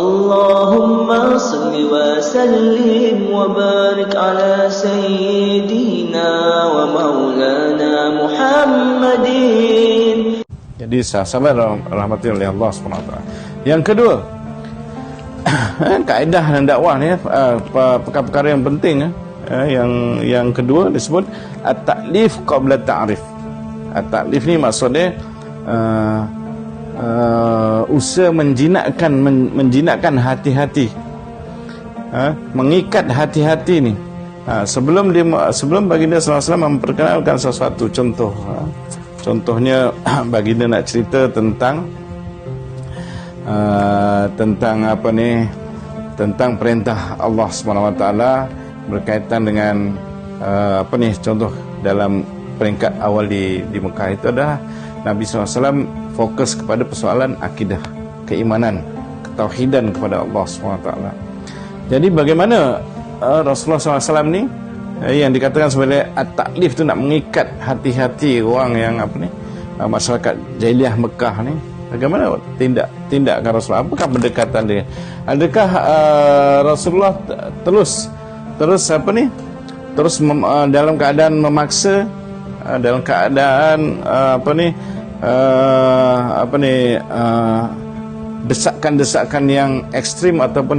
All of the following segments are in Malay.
Allahumma salli wa sallim wa barik ala sayyidina wa maulana Muhammadin. Jadi sahabat rahmati oleh Allah SWT. Yang kedua, kaedah dan dakwah ni perkara-perkara yang penting. Yang kedua disebut at-ta'lif qabla ta'rif. At-ta'lif ni maksudnya usaha menjinakkan hati-hati, mengikat hati-hati ni. Sebelum baginda sallallahu alaihi wasallam memperkenalkan sesuatu, contohnya baginda nak cerita tentang tentang perintah Allah Subhanahu Wa Taala berkaitan dengan contoh dalam peringkat awal di Mekah itu adalah Nabi SAW fokus kepada persoalan akidah, keimanan, ketauhidan kepada Allah SWT. Jadi bagaimana Rasulullah SAW ni yang dikatakan sebagai at-ta'lif tu nak mengikat hati-hati orang yang masyarakat jahiliah Mekah ni, bagaimana tindakan Rasulullah? Apakah pendekatan dia? Adakah Rasulullah terus dalam keadaan memaksa, dalam keadaan desakan-desakan yang ekstrim ataupun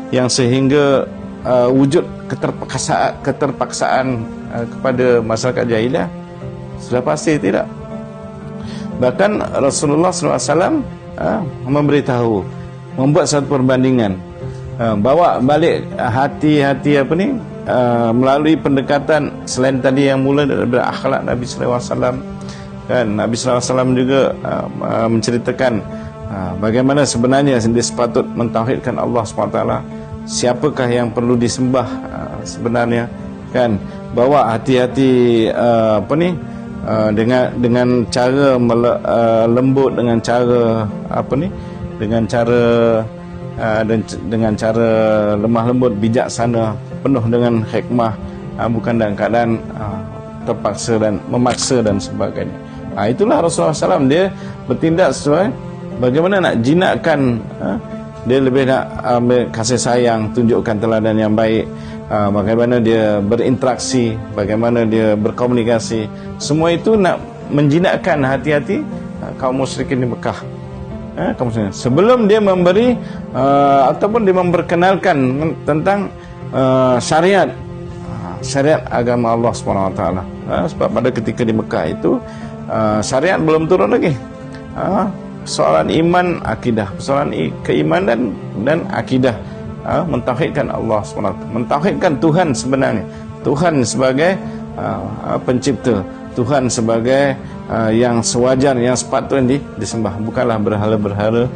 yang sehingga wujud keterpaksaan kepada masyarakat jahiliah? Sudah pasti tidak. Bahkan Rasulullah SAW memberitahu, membuat satu perbandingan, bawa balik hati-hati melalui pendekatan selain tadi yang mula daripada akhlak Nabi SAW. Dan Nabi SAW juga menceritakan bagaimana sebenarnya dia sepatut mentauhidkan Allah SWT. Siapakah yang perlu disembah sebenarnya, kan? Bawa hati-hati dengan cara lembut, dengan cara dengan cara lemah lembut, bijaksana, penuh dengan hikmah, bukan dalam keadaan terpaksa dan memaksa dan sebagainya. Itulah Rasulullah SAW, dia bertindak sesuai bagaimana nak jinakkan, dia lebih nak kasih sayang, tunjukkan teladan yang baik, bagaimana dia berinteraksi, bagaimana dia berkomunikasi. Semua itu nak menjinakkan hati-hati kaum musyrikin di Mekah. Sebelum dia memberi ataupun dia memperkenalkan tentang syariat agama Allah SWT. Sebab pada ketika di Mekah itu syariat belum turun lagi. Soalan iman, akidah, persoalan keimanan dan akidah, mentauhidkan Allah SWT, mentauhidkan Tuhan sebenarnya, Tuhan sebagai pencipta, Tuhan sebagai yang sewajar, yang sepatutnya disembah, bukanlah berhala-berhala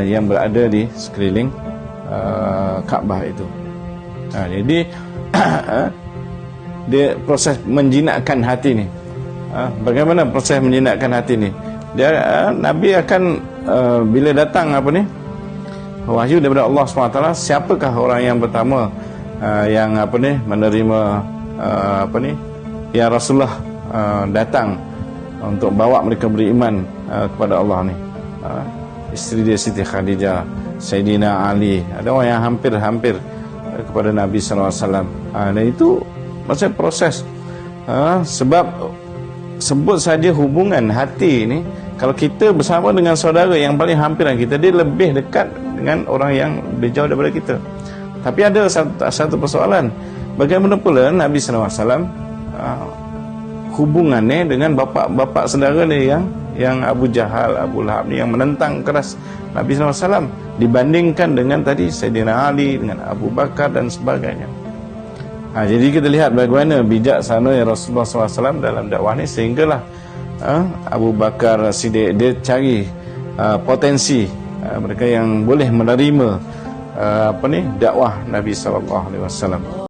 yang berada di sekeliling Kaabah itu. Jadi dia proses menjinakkan hati ni. Bagaimana proses menjinakkan hati ni? Dia Nabi akan bila datang wahyu daripada Allah SWT, siapakah orang yang pertama yang menerima ya Rasulullah datang untuk bawa mereka beriman kepada Allah ni? Isteri dia Siti Khadijah, Sayyidina Ali, ada orang yang hampir kepada Nabi SAW. Dan itu maksudnya proses, sebab sebut saja hubungan hati ni, kalau kita bersama dengan saudara yang paling hampiran kita, dia lebih dekat dengan orang yang lebih jauh daripada kita. Tapi ada satu persoalan, bagaimana pula Nabi SAW hubungannya dengan bapa saudara dia yang Abu Jahal, Abu Lahab ni, yang menentang keras Nabi SAW, dibandingkan dengan tadi Sayyidina Ali, dengan Abu Bakar dan sebagainya. Jadi kita lihat bagaimana bijaksana Rasulullah SAW dalam dakwah ni, sehinggalah Abu Bakar Siddiq dia cari potensi mereka yang boleh menerima dakwah Nabi SAW.